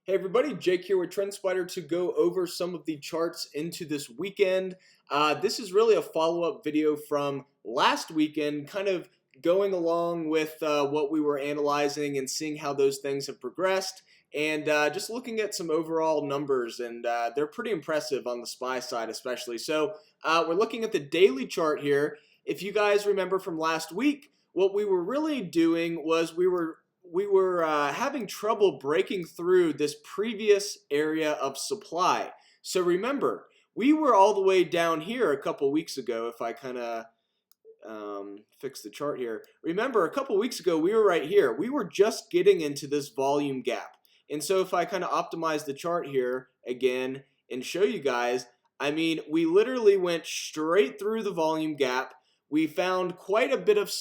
Hey everybody, Jake here with TrendSpider to go over some of the charts into this weekend. This is really a follow-up video from last weekend, kind of going along with what we were analyzing and seeing how those things have progressed, and just looking at some overall numbers, and they're pretty impressive on the SPY side especially. So we're looking at the daily chart here. If you guys remember from last week, what we were really doing was we were having trouble breaking through this previous area of supply. So remember, we were all the way down here a couple weeks ago. If I kind of fix the chart here. Remember, a couple weeks ago, we were right here. We were just getting into this volume gap. And so if I kind of optimize the chart here again and show you guys, I mean, we literally went straight through the volume gap. We found quite a bit of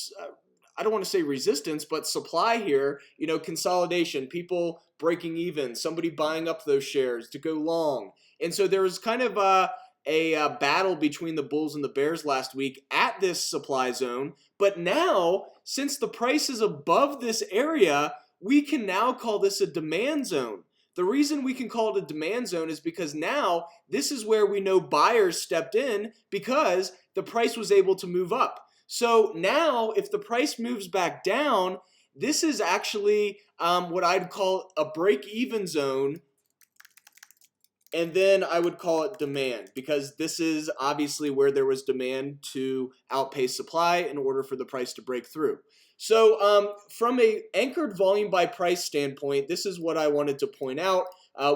I don't want to say resistance, but supply here, consolidation, people breaking even, somebody buying up those shares to go long. And so there was kind of a battle between the bulls and the bears last week at this supply zone. But now, since the price is above this area, we can now call this a demand zone. The reason we can call it a demand zone is because now this is where we know buyers stepped in because the price was able to move up. So now if the price moves back down, this is actually what I'd call a break-even zone, and then I would call it demand because this is obviously where there was demand to outpace supply in order for the price to break through. So from a anchored volume by price standpoint, this is what I wanted to point out.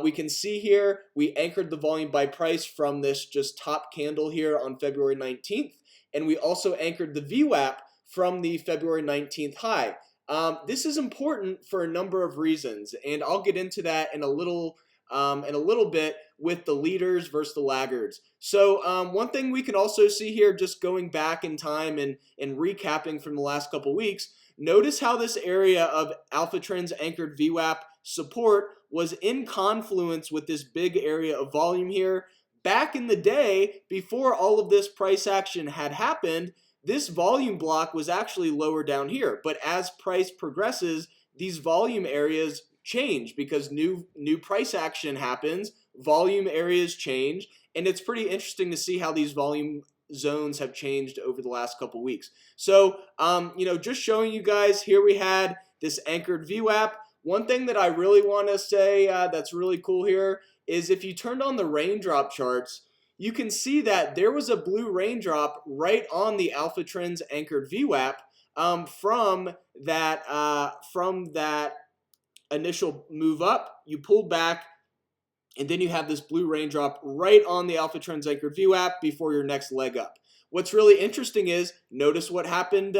We can see here we anchored the volume by price from this just top candle here on February 19th. And we also anchored the VWAP from the February 19th high. This is important for a number of reasons, and I'll get into that in a little bit with the leaders versus the laggards. So one thing we can also see here, just going back in time and recapping from the last couple weeks, notice how this area of Alphatrends anchored VWAP support was in confluence with this big area of volume here. Back in the day, before all of this price action had happened, this volume block was actually lower down here. But as price progresses, these volume areas change because new price action happens, volume areas change, and it's pretty interesting to see how these volume zones have changed over the last couple weeks. So, just showing you guys, here we had this anchored VWAP. One thing that I really want to say that's really cool here is if you turned on the raindrop charts, you can see that there was a blue raindrop right on the Alphatrends anchored VWAP from that initial move up. You pulled back, and then you have this blue raindrop right on the Alphatrends anchored VWAP before your next leg up. What's really interesting is, notice what happened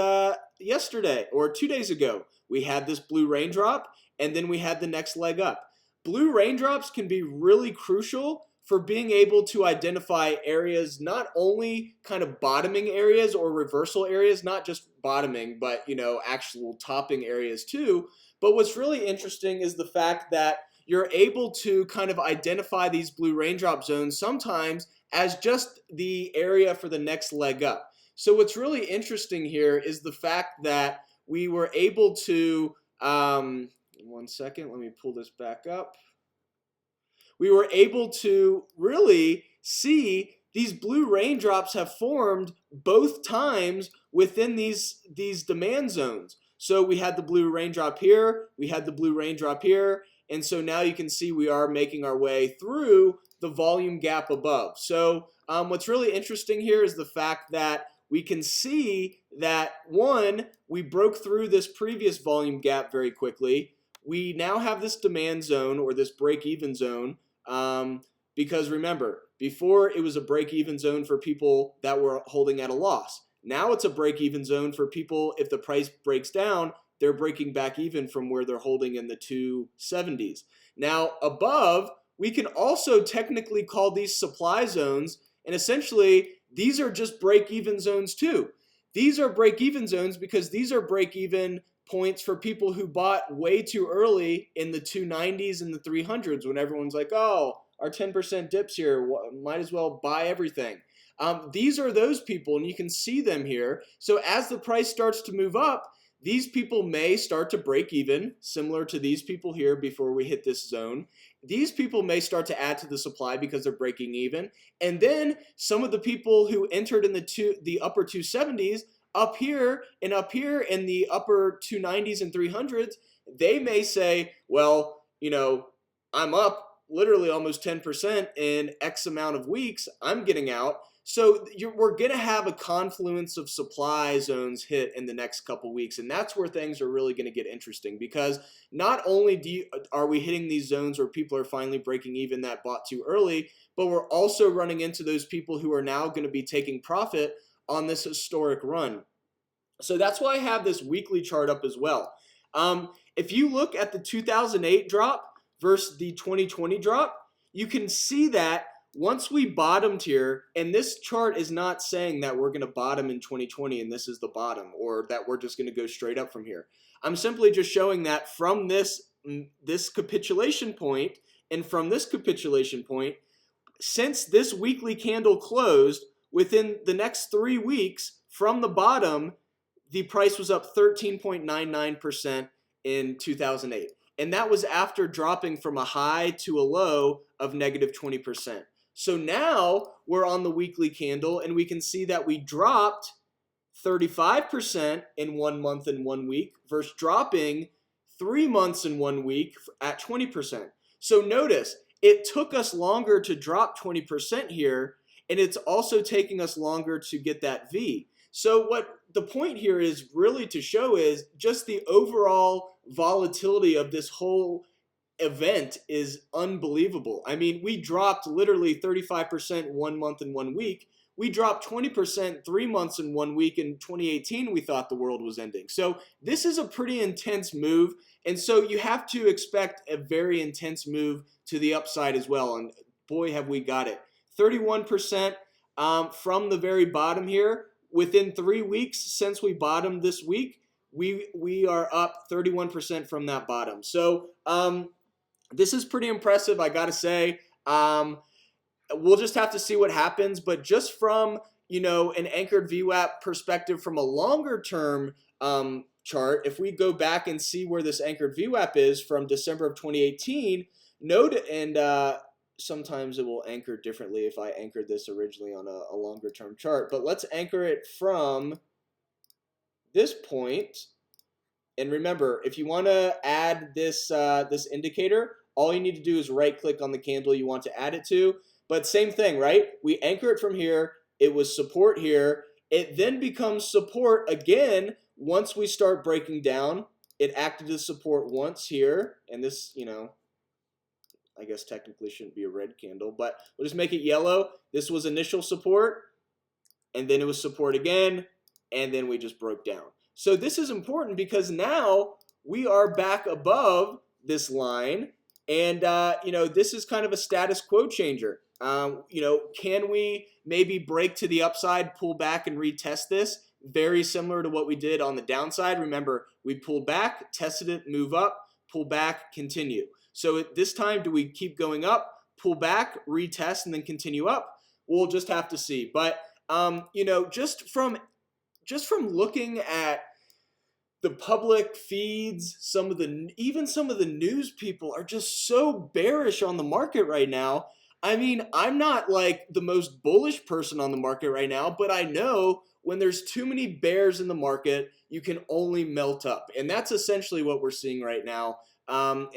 yesterday or 2 days ago. We had this blue raindrop, and then we had the next leg up. Blue raindrops can be really crucial for being able to identify areas, not only kind of bottoming areas or reversal areas, not just bottoming, but actual topping areas too. But what's really interesting is the fact that you're able to kind of identify these blue raindrop zones sometimes as just the area for the next leg up. So what's really interesting here is the fact that we were able to, one second, let me pull this back up. We were able to really see these blue raindrops have formed both times within these demand zones. So we had the blue raindrop here, we had the blue raindrop here, and so now you can see we are making our way through the volume gap above. So what's really interesting here is the fact that we can see that, one, we broke through this previous volume gap very quickly. We now have this demand zone or this break-even zone because remember, before it was a break-even zone for people that were holding at a loss. Now it's a break-even zone for people, if the price breaks down, they're breaking back even from where they're holding in the 270s. Now above, we can also technically call these supply zones, and essentially these are just break-even zones too. These are break-even zones because these are break-even points for people who bought way too early in the 290s and the 300s when everyone's like, oh, our 10% dips here, might as well buy everything. These are those people, and you can see them here. So as the price starts to move up, these people may start to break even, similar to these people here before we hit this zone. These people may start to add to the supply because they're breaking even. And then some of the people who entered in the upper 270s up here in the upper 290s and 300s, they may say, well, I'm up literally almost 10% in X amount of weeks, I'm getting out. So we're going to have a confluence of supply zones hit in the next couple weeks, and that's where things are really going to get interesting, because not only are we hitting these zones where people are finally breaking even that bought too early, but we're also running into those people who are now going to be taking profit on this historic run. So that's why I have this weekly chart up as well. If you look at the 2008 drop versus the 2020 drop, you can see that once we bottomed here, and this chart is not saying that we're going to bottom in 2020 and this is the bottom, or that we're just going to go straight up from here. I'm simply just showing that from this capitulation point and from this capitulation point, since this weekly candle closed, within the next 3 weeks from the bottom, the price was up 13.99% in 2008. And that was after dropping from a high to a low of negative 20%. So now we're on the weekly candle, and we can see that we dropped 35% in 1 month and 1 week versus dropping 3 months and 1 week at 20%. So notice, it took us longer to drop 20% here, and it's also taking us longer to get that V. So what the point here is really to show is just the overall volatility of this whole event is unbelievable. I mean, we dropped literally 35% 1 month and 1 week. We dropped 20% 3 months and 1 week. In 2018, we thought the world was ending. So this is a pretty intense move. And so you have to expect a very intense move to the upside as well. And boy, have we got it. 31% from the very bottom here. Within 3 weeks since we bottomed this week, we are up 31% from that bottom. So this is pretty impressive, I gotta say. We'll just have to see what happens, but just from an anchored VWAP perspective from a longer term chart, if we go back and see where this anchored VWAP is from December of 2018, note, and sometimes it will anchor differently if I anchored this originally on a longer term chart, but let's anchor it from this point. And remember, if you want to add this this indicator, all you need to do is right click on the candle you want to add it to. But same thing, right? We anchor it from here. It was support here. It then becomes support again once we start breaking down. It acted as support once here, and this, I guess technically shouldn't be a red candle, but we'll just make it yellow. This was initial support, and then it was support again, and then we just broke down. So this is important because now we are back above this line, and this is kind of a status quo changer. Can we maybe break to the upside, pull back, and retest this? Very similar to what we did on the downside. Remember, we pulled back, tested it, move up, pull back, continue. So at this time, do we keep going up, pull back, retest, and then continue up? We'll just have to see. But just from looking at the public feeds, even some of the news people are just so bearish on the market right now. I mean, I'm not like the most bullish person on the market right now, but I know when there's too many bears in the market, you can only melt up. And that's essentially what we're seeing right now. Does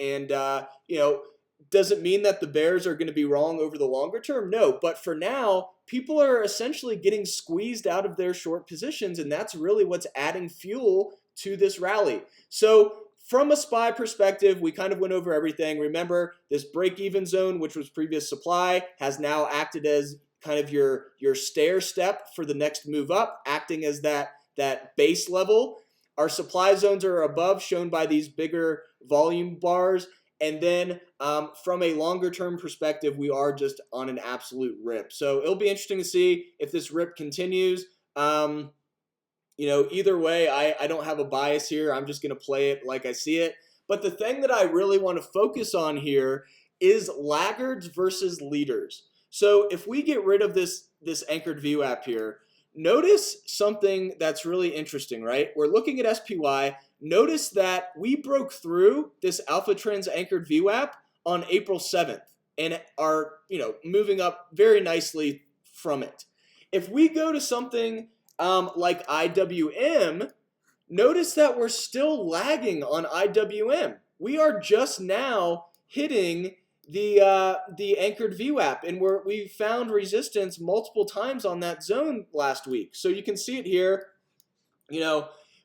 it mean that the bears are going to be wrong over the longer term? No, but for now, people are essentially getting squeezed out of their short positions, and that's really what's adding fuel to this rally. So from a SPY perspective, we kind of went over everything. Remember, this break-even zone, which was previous supply, has now acted as kind of your stair step for the next move up, acting as that base level. Our supply zones are above, shown by these bigger volume bars. And then from a longer term perspective, we are just on an absolute rip. So it'll be interesting to see if this rip continues. Either way, I don't have a bias here. I'm just going to play it like I see it. But the thing that I really want to focus on here is laggards versus leaders. So if we get rid of this anchored VWAP here, notice something that's really interesting, right? We're looking at SPY. Notice that we broke through this Alphatrends anchored VWAP on April 7th and are, moving up very nicely from it. If we go to something like IWM, notice that we're still lagging on IWM. We are just now hitting the anchored VWAP, and we found resistance multiple times on that zone last week. So you can see it here,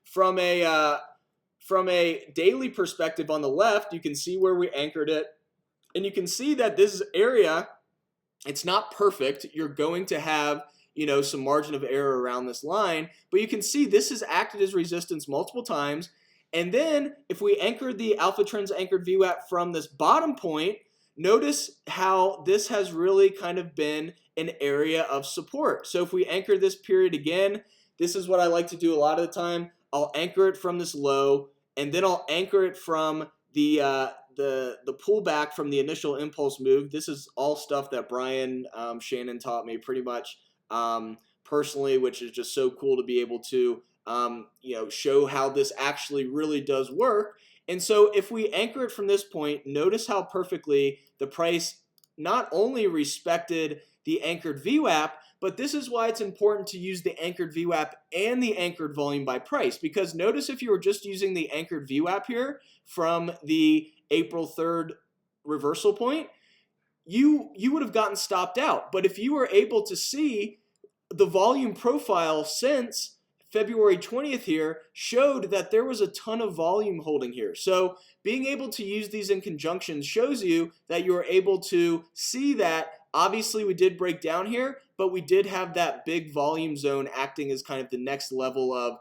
from a daily perspective on the left. You can see where we anchored it, and you can see that this area, it's not perfect. You're going to have some margin of error around this line, but you can see this has acted as resistance multiple times. And then if we anchor the Alphatrends anchored VWAP from this bottom point, notice how this has really kind of been an area of support. So if we anchor this period again, this is what I like to do a lot of the time. I'll anchor it from this low, and then I'll anchor it from the pullback from the initial impulse move. This is all stuff that Brian Shannon taught me pretty much personally, which is just so cool to be able to show how this actually really does work. And so if we anchor it from this point, notice how perfectly the price not only respected the anchored VWAP, but this is why it's important to use the anchored VWAP and the anchored volume by price. Because notice if you were just using the anchored VWAP here from the April 3rd reversal point, you would have gotten stopped out. But if you were able to see the volume profile since February 20th here showed that there was a ton of volume holding here. So being able to use these in conjunction shows you that you are able to see that obviously we did break down here, but we did have that big volume zone acting as kind of the next level of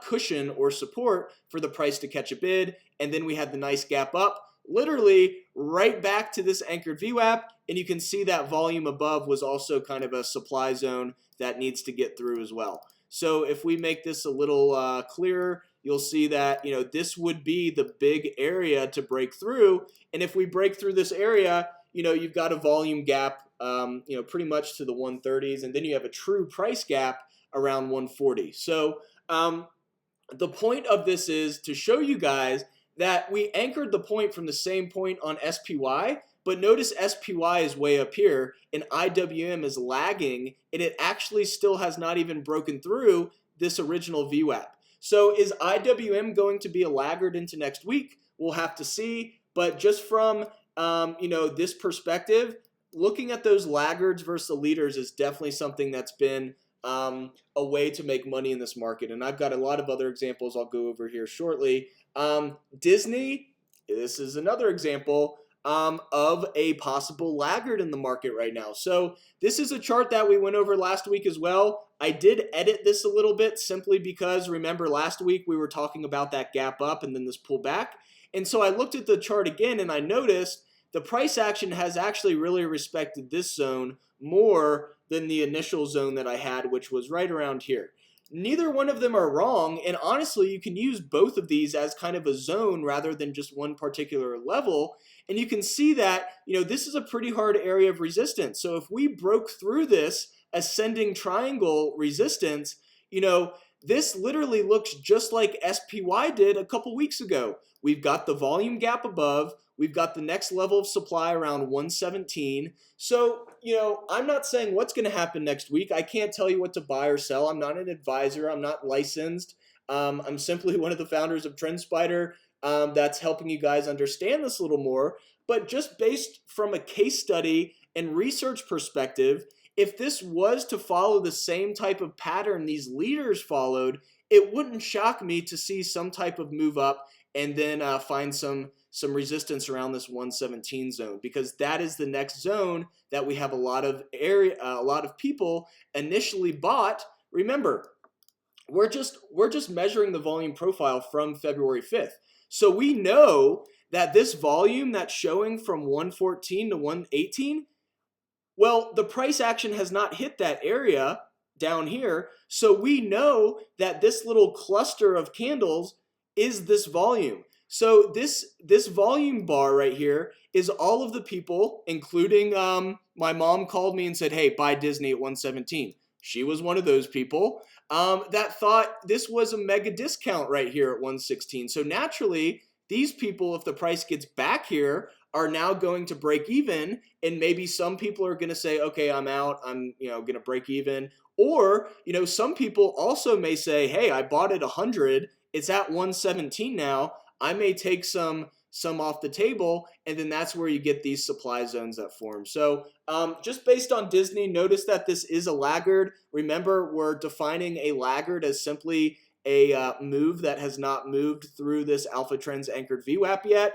cushion or support for the price to catch a bid. And then we had the nice gap up, literally right back to this anchored VWAP, and you can see that volume above was also kind of a supply zone that needs to get through as well. So if we make this a little clearer, you'll see that this would be the big area to break through. And if we break through this area, you've got a volume gap pretty much to the 130s, and then you have a true price gap around 140. So the point of this is to show you guys that we anchored the point from the same point on SPY, but notice SPY is way up here and IWM is lagging, and it actually still has not even broken through this original VWAP. So is IWM going to be a laggard into next week? We'll have to see, but just from this perspective, looking at those laggards versus the leaders is definitely something that's been a way to make money in this market. And I've got a lot of other examples I'll go over here shortly. Disney, this is another example of a possible laggard in the market right now. So this is a chart that we went over last week as well. I did edit this a little bit simply because, remember, last week we were talking about that gap up and then this pullback. And so I looked at the chart again and I noticed the price action has actually really respected this zone more than the initial zone that I had, which was right around here. Neither one of them are wrong, and honestly, you can use both of these as kind of a zone rather than just one particular level. And you can see that, this is a pretty hard area of resistance. So if we broke through this ascending triangle resistance, this literally looks just like SPY did a couple weeks ago. We've got the volume gap above. We've got the next level of supply around 117. So, I'm not saying what's going to happen next week. I can't tell you what to buy or sell. I'm not an advisor. I'm not licensed. I'm simply one of the founders of TrendSpider that's helping you guys understand this a little more. But just based from a case study and research perspective, if this was to follow the same type of pattern these leaders followed, it wouldn't shock me to see some type of move up and then find some resistance around this 117 zone, because that is the next zone that we have a lot of people initially bought. Remember, we're just measuring the volume profile from February 5th. So we know that this volume that's showing from 114 to 118, well, the price action has not hit that area down here. So we know that this little cluster of candles is this volume. So this volume bar right here is all of the people, including my mom called me and said, hey, buy Disney at 117. She was one of those people that thought this was a mega discount right here at 116. So naturally, these people, if the price gets back here, are now going to break even, and maybe some people are going to say, okay, I'm out, I'm going to break even. Or some people also may say, hey, I bought it 100, it's at 117 now, I may take some off the table, and then that's where you get these supply zones that form. So just based on Disney, notice that this is a laggard. Remember, we're defining a laggard as simply a move that has not moved through this Alphatrends anchored VWAP yet.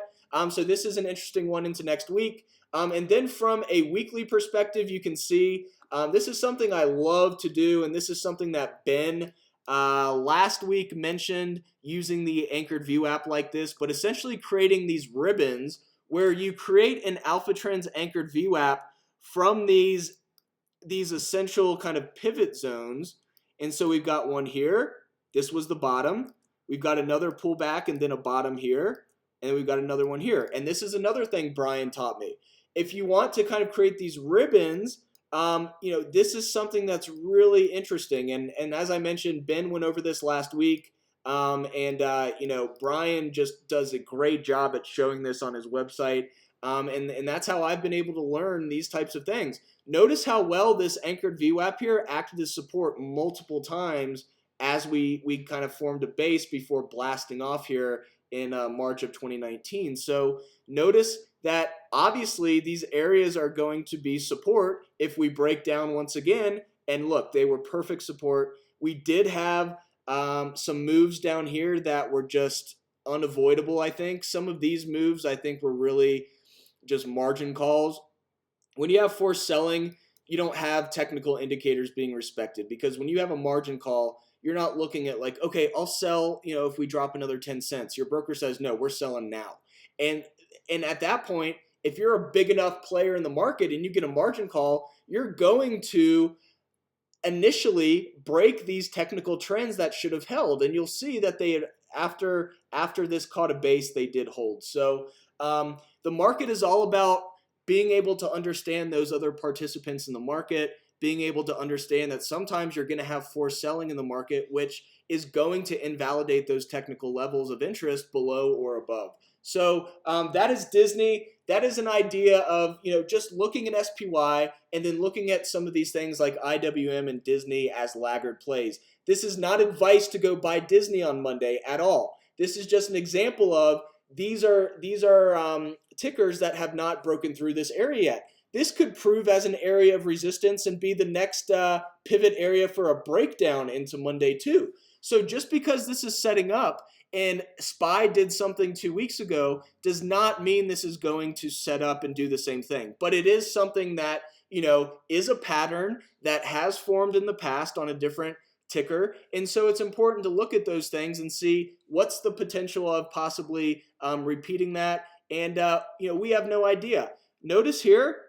So this is an interesting one into next week. And then from a weekly perspective, you can see this is something I love to do, and this is something that Ben last week mentioned, using the anchored VWAP like this, but essentially creating these ribbons where you create an Alphatrends anchored VWAP from these essential kind of pivot zones. And so we've got one here. This was the bottom. We've got another pullback and then a bottom here. And we've got another one here. And this is another thing Brian taught me. If you want to kind of create these ribbons, this is something that's really interesting. And as I mentioned, Ben went over this last week. Brian just does a great job at showing this on his website. And that's how I've been able to learn these types of things. Notice how well this anchored VWAP here acted as support multiple times as we kind of formed a base before blasting off here in March of 2019. So notice that obviously these areas are going to be support if we break down once again. And look, they were perfect support. We did have some moves down here that were just unavoidable, I think. Some of these moves, I think, were really just margin calls. When you have forced selling, you don't have technical indicators being respected, because when you have a margin call, you're not looking at like, okay, I'll sell, if we drop another 10 cents. Your broker says, no, we're selling now. And at that point, if you're a big enough player in the market and you get a margin call, you're going to initially break these technical trends that should have held. And you'll see that they had, after this caught a base, they did hold. So the market is all about being able to understand those other participants in the market, being able to understand that sometimes you're going to have forced selling in the market, which is going to invalidate those technical levels of interest below or above. So that is Disney. That is an idea of just looking at SPY and then looking at some of these things like IWM and Disney as laggard plays. This is not advice to go buy Disney on Monday at all. This is just an example of these are tickers that have not broken through this area yet. This could prove as an area of resistance and be the next pivot area for a breakdown into Monday too. So just because this is setting up and SPY did something 2 weeks ago does not mean this is going to set up and do the same thing. But it is something that, is a pattern that has formed in the past on a different ticker. And so it's important to look at those things and see what's the potential of possibly repeating that. And, we have no idea. Notice here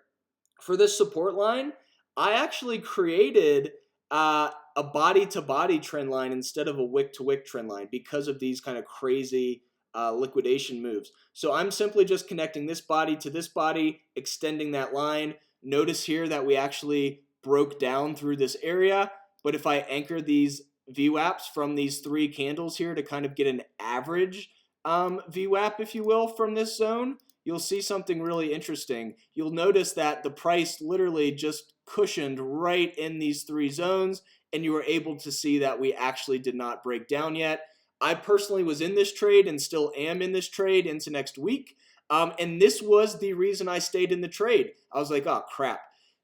for this support line, I actually created a body-to-body trend line instead of a wick-to-wick trend line because of these kind of crazy liquidation moves. So I'm simply just connecting this body to this body, extending that line. Notice here that we actually broke down through this area. But if I anchor these VWAPs from these 3 candles here to kind of get an average VWAP, if you will, from this zone, you'll see something really interesting. You'll notice that the price literally just cushioned right in these 3 zones, and you were able to see that we actually did not break down yet. I personally was in this trade and still am in this trade into next week. And this was the reason I stayed in the trade. I was like, oh crap,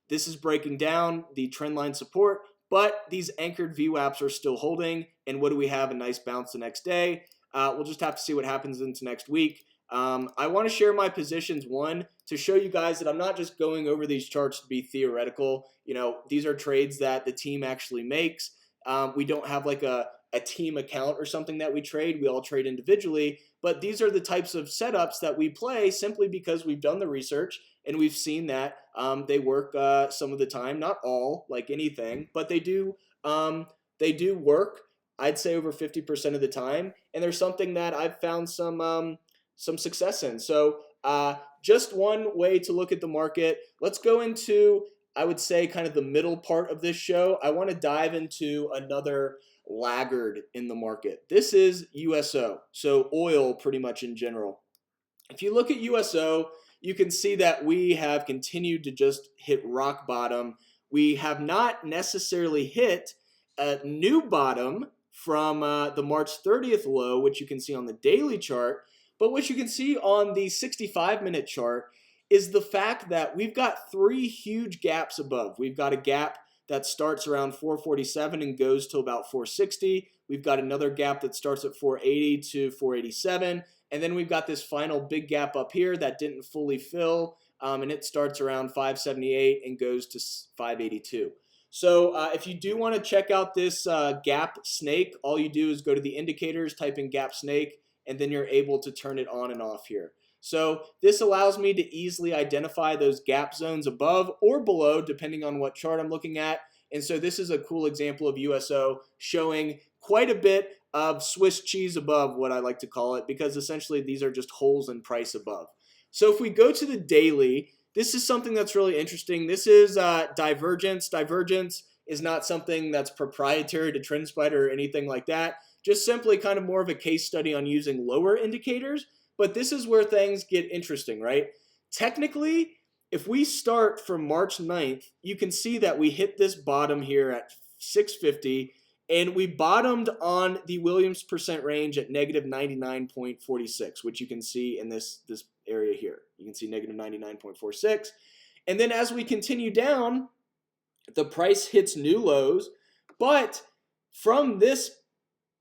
this is breaking down the trend line support, but these anchored VWAPs are still holding. And what do we have? A nice bounce the next day. We'll just have to see what happens into next week. I want to share my positions, one, to show you guys that I'm not just going over these charts to be theoretical. These are trades that the team actually makes. We don't have like a team account or something that we trade. We all trade individually. But these are the types of setups that we play simply because we've done the research and we've seen that they work some of the time. Not all, like anything, but they do work. I'd say over 50% of the time. And there's something that I've found some success in. So just one way to look at the market. Let's go into I would say kind of the middle part of this show, I want to dive into another laggard in the market. This is USO, so oil pretty much in general. If you look at USO, you can see that we have continued to just hit rock bottom. We have not necessarily hit a new bottom from the March 30th low, which you can see on the daily chart. But what you can see on the 65-minute chart is the fact that we've got three huge gaps above. We've got a gap that starts around 447 and goes to about 460. We've got another gap that starts at 480 to 487. And then we've got this final big gap up here that didn't fully fill, and it starts around 578 and goes to 582. So if you do want to check out this gap snake, all you do is go to the indicators, type in gap snake, and then you're able to turn it on and off here. So this allows me to easily identify those gap zones above or below, depending on what chart I'm looking at. And so this is a cool example of USO showing quite a bit of Swiss cheese above, what I like to call it, because essentially these are just holes in price above. So if we go to the daily, this is something that's really interesting. This is Divergence. Divergence is not something that's proprietary to TrendSpider or anything like that. Just simply kind of more of a case study on using lower indicators. But this is where things get interesting, right? Technically, if we start from March 9th, you can see that we hit this bottom here at 650, and we bottomed on the Williams percent range at negative 99.46, which you can see in this area here. You can see negative 99.46. And then as we continue down, the price hits new lows. But from this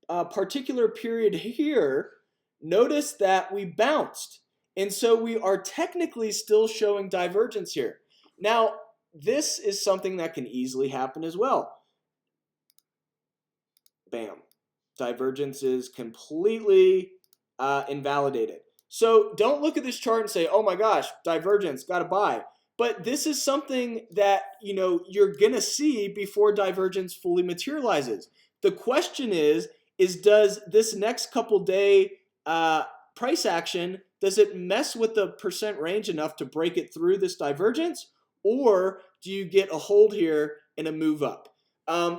particular period here, notice that we bounced. And so we are technically still showing divergence here. Now, this is something that can easily happen as well. Bam. Divergence is completely invalidated. So don't look at this chart and say, oh my gosh, divergence, gotta buy. But this is something that you're gonna see before divergence fully materializes. The question is does this next couple day price action, does it mess with the percent range enough to break it through this divergence? Or do you get a hold here and a move up?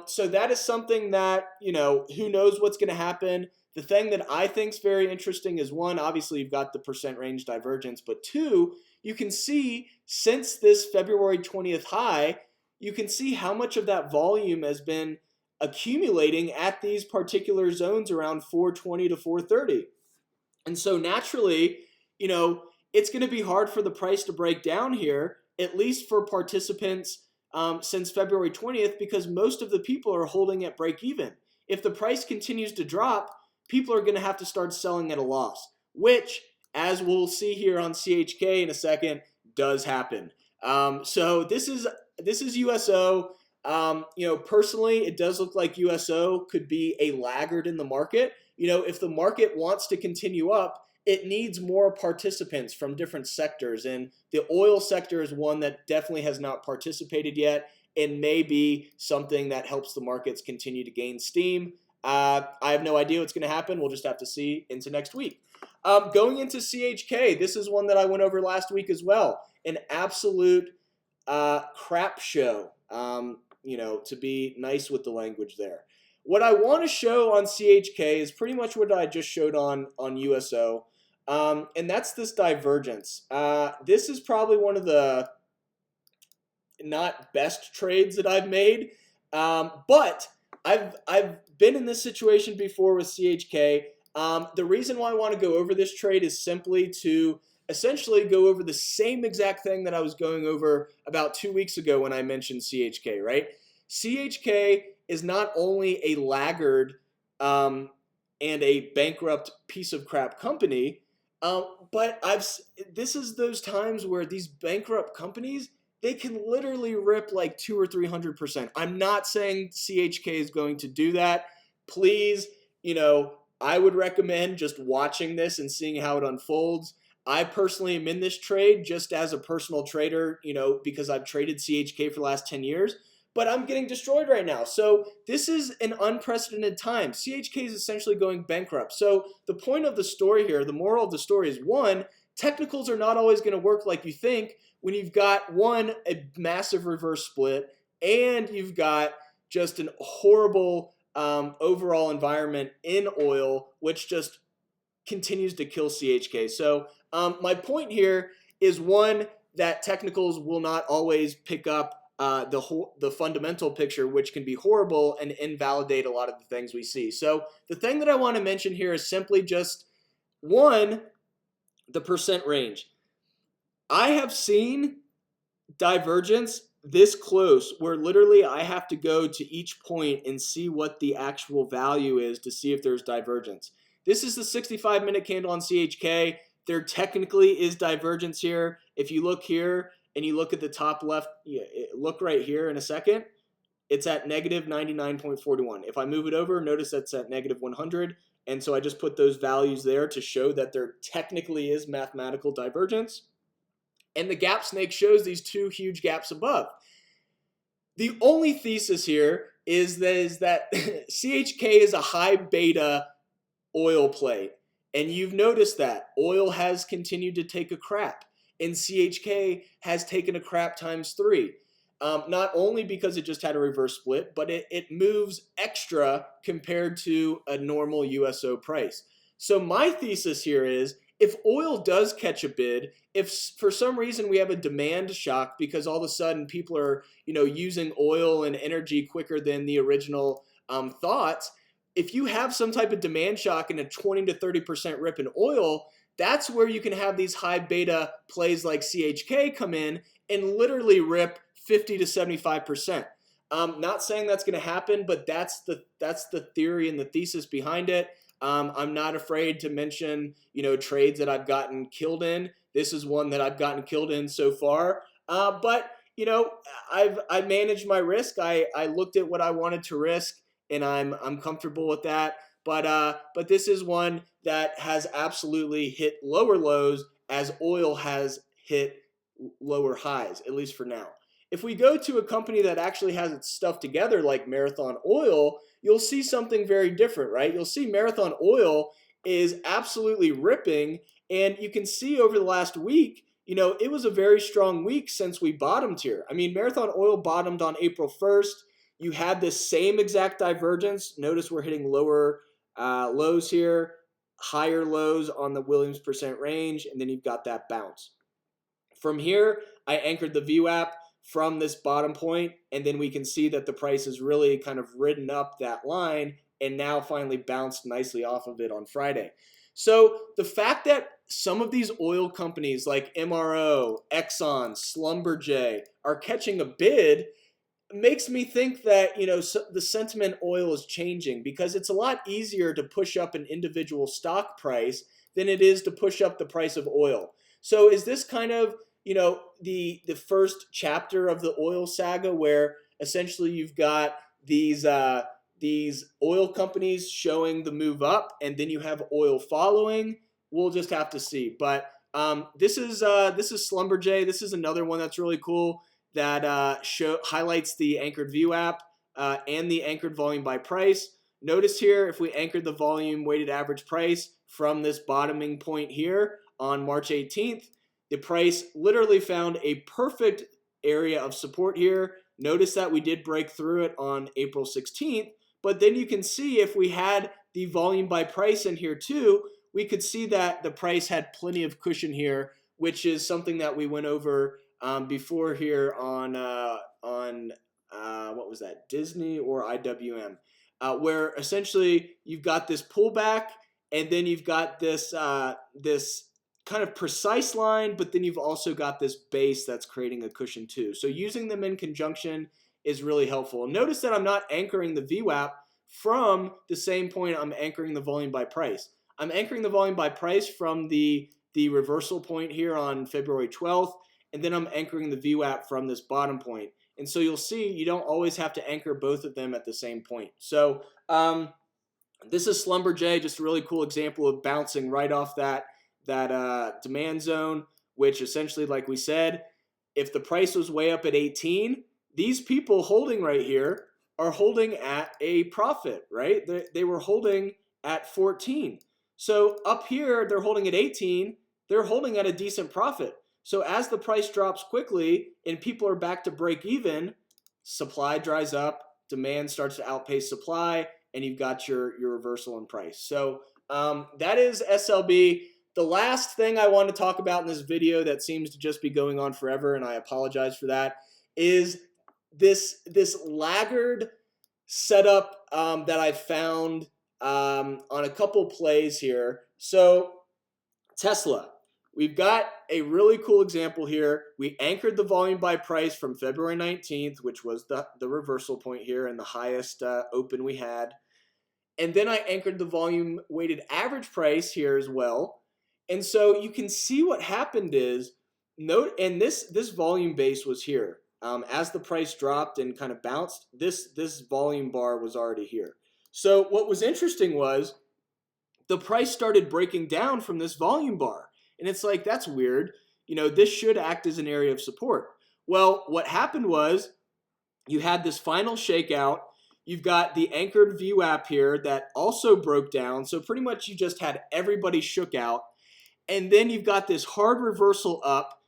So that is something that, who knows what's going to happen. The thing that I think is very interesting is, one, obviously you've got the percent range divergence, but two, you can see since this February 20th high, you can see how much of that volume has been accumulating at these particular zones around 420 to 430. And so naturally, it's going to be hard for the price to break down here, at least for participants since February 20th, because most of the people are holding at break even. If the price continues to drop, people are going to have to start selling at a loss, which, as we'll see here on CHK in a second, does happen. So this is USO. Personally, it does look like USO could be a laggard in the market. If the market wants to continue up, it needs more participants from different sectors, and the oil sector is one that definitely has not participated yet and may be something that helps the markets continue to gain steam. I have no idea what's going to happen. We'll just have to see into next week. Going into CHK, this is one that I went over last week as well. An absolute crap show, to be nice with the language there. What I want to show on CHK is pretty much what I just showed on USO. And that's this divergence. This is probably one of the not best trades that I've made, but I've been in this situation before with CHK. The reason why I want to go over this trade is simply to essentially go over the same exact thing that I was going over about 2 weeks ago when I mentioned CHK, right? CHK is not only a laggard and a bankrupt piece of crap company, but this is those times where these bankrupt companies, they can literally rip like 200 or 300%. I'm not saying CHK is going to do that. Please, I would recommend just watching this and seeing how it unfolds. I personally am in this trade just as a personal trader, because I've traded CHK for the last 10 years. But I'm getting destroyed right now. So this is an unprecedented time. CHK is essentially going bankrupt. So the point of the story here, the moral of the story is, one, technicals are not always going to work like you think, when you've got a massive reverse split, and you've got just an horrible overall environment in oil, which just continues to kill CHK. So my point here is, one, that technicals will not always pick up the fundamental picture, which can be horrible and invalidate a lot of the things we see. So the thing that I want to mention here is simply just, one, the percent range. I have seen divergence this close where literally I have to go to each point and see what the actual value is to see if there's divergence. This is the 65-minute candle on CHK. There technically is divergence here. If you look here and you look at the top left, look right here in a second, it's at negative 99.41. If I move it over, notice that's at negative 100. And so I just put those values there to show that there technically is mathematical divergence. And the gap snake shows these two huge gaps above. The only thesis here is that CHK is a high beta oil play. And you've noticed that oil has continued to take a crap, and CHK has taken a crap times 3. Not only because it just had a reverse split, but it moves extra compared to a normal USO price. So my thesis here is, if oil does catch a bid, if for some reason we have a demand shock because all of a sudden people are using oil and energy quicker than the original thoughts, if you have some type of demand shock and a 20 to 30% rip in oil, that's where you can have these high beta plays like CHK come in and literally rip 50 to 75%. Not saying that's going to happen, but that's the theory and the thesis behind it. I'm not afraid to mention, trades that I've gotten killed in. This is one that I've gotten killed in so far. But I managed my risk. I looked at what I wanted to risk, and I'm comfortable with that. But this is one that has absolutely hit lower lows as oil has hit lower highs, at least for now. If we go to a company that actually has its stuff together, like Marathon Oil, you'll see something very different, right? You'll see Marathon Oil is absolutely ripping, and you can see over the last week, it was a very strong week since we bottomed here. I mean, Marathon Oil bottomed on April 1st. You had this same exact divergence. Notice we're hitting lower lows here, higher lows on the Williams percent range, and then you've got that bounce. From here, I anchored the VWAP from this bottom point, and then we can see that the price has really kind of ridden up that line and now finally bounced nicely off of it on Friday. So the fact that some of these oil companies like MRO, Exxon, Schlumberger are catching a bid makes me think that the sentiment oil is changing, because it's a lot easier to push up an individual stock price than it is to push up the price of oil. So is this kind of the first chapter of the oil saga, where essentially you've got these oil companies showing the move up, and then you have oil following? We'll just have to see. But this is Schlumberger. This is another one that's really cool, that highlights the anchored VWAP and the anchored volume by price. Notice here, if we anchored the volume weighted average price from this bottoming point here on March 18th, the price literally found a perfect area of support here. Notice that we did break through it on April 16th, but then you can see if we had the volume by price in here too, we could see that the price had plenty of cushion here, which is something that we went over before here on what was that, Disney or IWM, where essentially you've got this pullback, and then you've got this this kind of precise line, but then you've also got this base that's creating a cushion too. So using them in conjunction is really helpful. Notice that I'm not anchoring the VWAP from the same point I'm anchoring the volume by price. I'm anchoring the volume by price from the reversal point here on February 12th, and then I'm anchoring the VWAP from this bottom point. And so you'll see you don't always have to anchor both of them at the same point. So this is Schlumberger, just a really cool example of bouncing right off that demand zone, which essentially, like we said, if the price was way up at 18, these people holding right here are holding at a profit, right? They were holding at 14. So up here, they're holding at 18. They're holding at a decent profit. So as the price drops quickly and people are back to break even, supply dries up, demand starts to outpace supply, and you've got your reversal in price. So that is SLB. The last thing I want to talk about in this video that seems to just be going on forever, and I apologize for that, is this laggard setup that I found on a couple plays here. So Tesla, we've got a really cool example here. We anchored the volume by price from February 19th, which was the reversal point here and the highest open we had. And then I anchored the volume weighted average price here as well. And so you can see what happened is, note, and this volume base was here. As the price dropped and kind of bounced, this volume bar was already here. So what was interesting was the price started breaking down from this volume bar. And it's like, that's weird. You know, this should act as an area of support. Well, what happened was you had this final shakeout. You've got the anchored VWAP here that also broke down. So pretty much you just had everybody shook out. And then you've got this hard reversal up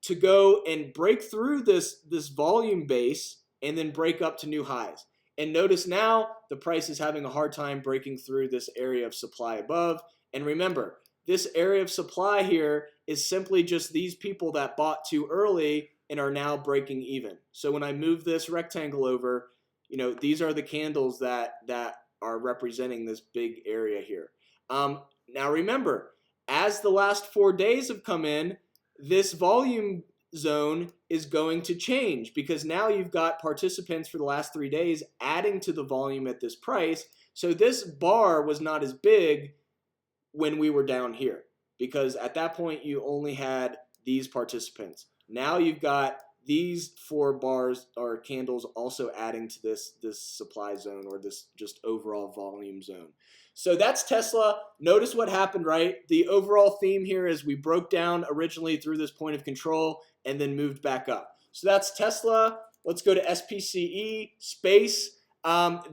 to go and break through this volume base and then break up to new highs. And notice now the price is having a hard time breaking through this area of supply above. And remember, this area of supply here is simply just these people that bought too early and are now breaking even. So when I move this rectangle over, you know, these are the candles that are representing this big area here. Now remember, as the last 4 days have come in, this volume zone is going to change because now you've got participants for the last 3 days adding to the volume at this price. So this bar was not as big when we were down here because at that point you only had these participants. Now you've got these 4 bars or candles also adding to this supply zone or this just overall volume zone. So that's Tesla. Notice what happened, right? The overall theme here is we broke down originally through this point of control and then moved back up. So that's Tesla. Let's go to SPCE, space.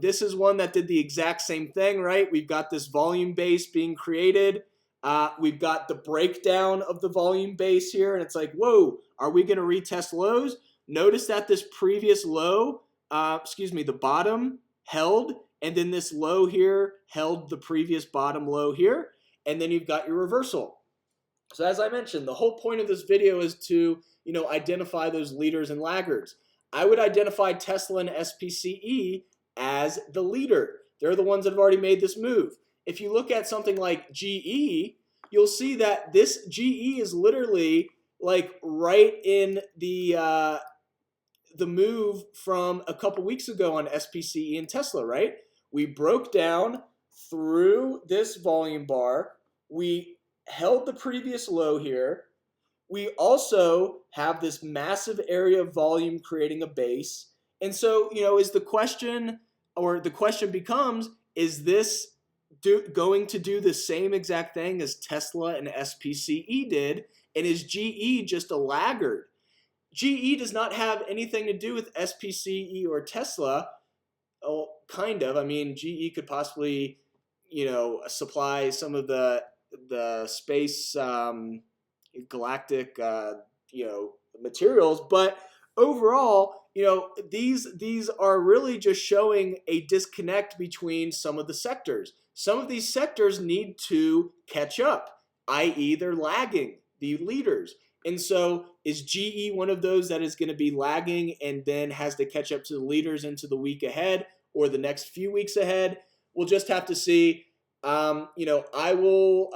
This is one that did the exact same thing, right? We've got this volume base being created. We've got the breakdown of the volume base here, and it's like, whoa, are we going to retest lows? Notice that this previous low, the bottom held, and then this low here held the previous bottom low here, and then you've got your reversal. So as I mentioned, the whole point of this video is to, you know, identify those leaders and laggards. I would identify Tesla and SPCE as the leader. They're the ones that have already made this move. If you look at something like GE, you'll see that this GE is literally like right in the move from a couple weeks ago on SPCE and Tesla, right? We broke down through this volume bar. We held the previous low here. We also have this massive area of volume creating a base. And so, you know, is the question, or the question becomes, is this going to do the same exact thing as Tesla and SPCE did? And is GE just a laggard? GE does not have anything to do with SPCE or Tesla. Oh, kind of. I mean, GE could possibly, you know, supply some of the space galactic, you know, materials, but overall, you know, these are really just showing a disconnect between some of the sectors. Some of these sectors need to catch up, i.e. they're lagging the leaders. And so is GE one of those that is going to be lagging and then has to catch up to the leaders into the week ahead or the next few weeks ahead? We'll just have to see. You know, I will,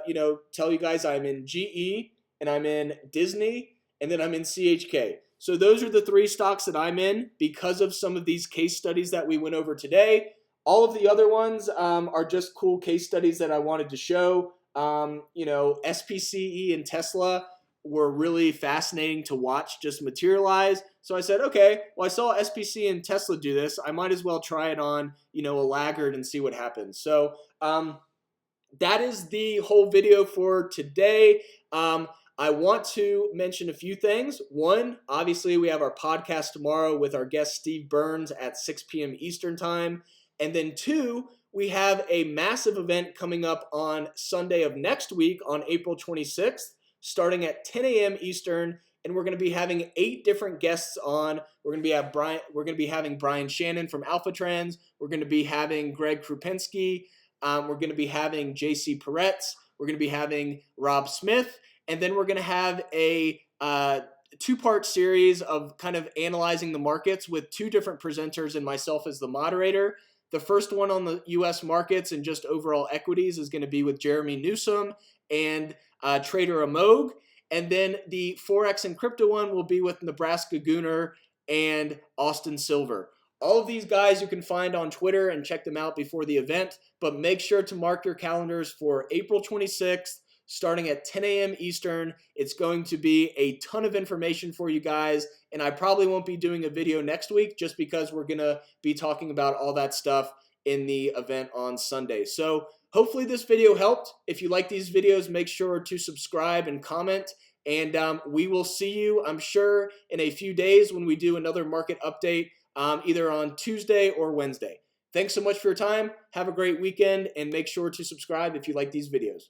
you know, tell you guys I'm in GE and I'm in Disney and then I'm in CHK. So those are the 3 stocks that I'm in because of some of these case studies that we went over today. All of the other ones are just cool case studies that I wanted to show. You know, SPCE and Tesla were really fascinating to watch just materialize. So I said, okay, well, I saw SPC and Tesla do this. I might as well try it on, you know, a laggard and see what happens. So that is the whole video for today. I want to mention a few things. One, obviously, we have our podcast tomorrow with our guest Steve Burns at 6 p.m. Eastern Time. And then 2, we have a massive event coming up on Sunday of next week on April 26th. starting at 10 a.m. Eastern, and we're going to be having 8 different guests on. We're going to be having Brian Shannon from Alphatrends. We're going to be having Greg Krupinski. We're going to be having JC Peretz. We're going to be having Rob Smith, and then we're going to have a 2-part series of kind of analyzing the markets with 2 different presenters and myself as the moderator. The first one on the U.S. markets and just overall equities is going to be with Jeremy Newsom and Trader Amog. And then the Forex and crypto one will be with Nebraska Gooner and Austin Silver. All of these guys you can find on Twitter and check them out before the event, but make sure to mark your calendars for April 26th, starting at 10 a.m. Eastern. It's going to be a ton of information for you guys, and I probably won't be doing a video next week just because we're going to be talking about all that stuff in the event on Sunday. So hopefully this video helped. If you like these videos, make sure to subscribe and comment, and we will see you, I'm sure, in a few days when we do another market update, either on Tuesday or Wednesday. Thanks so much for your time. Have a great weekend, and make sure to subscribe if you like these videos.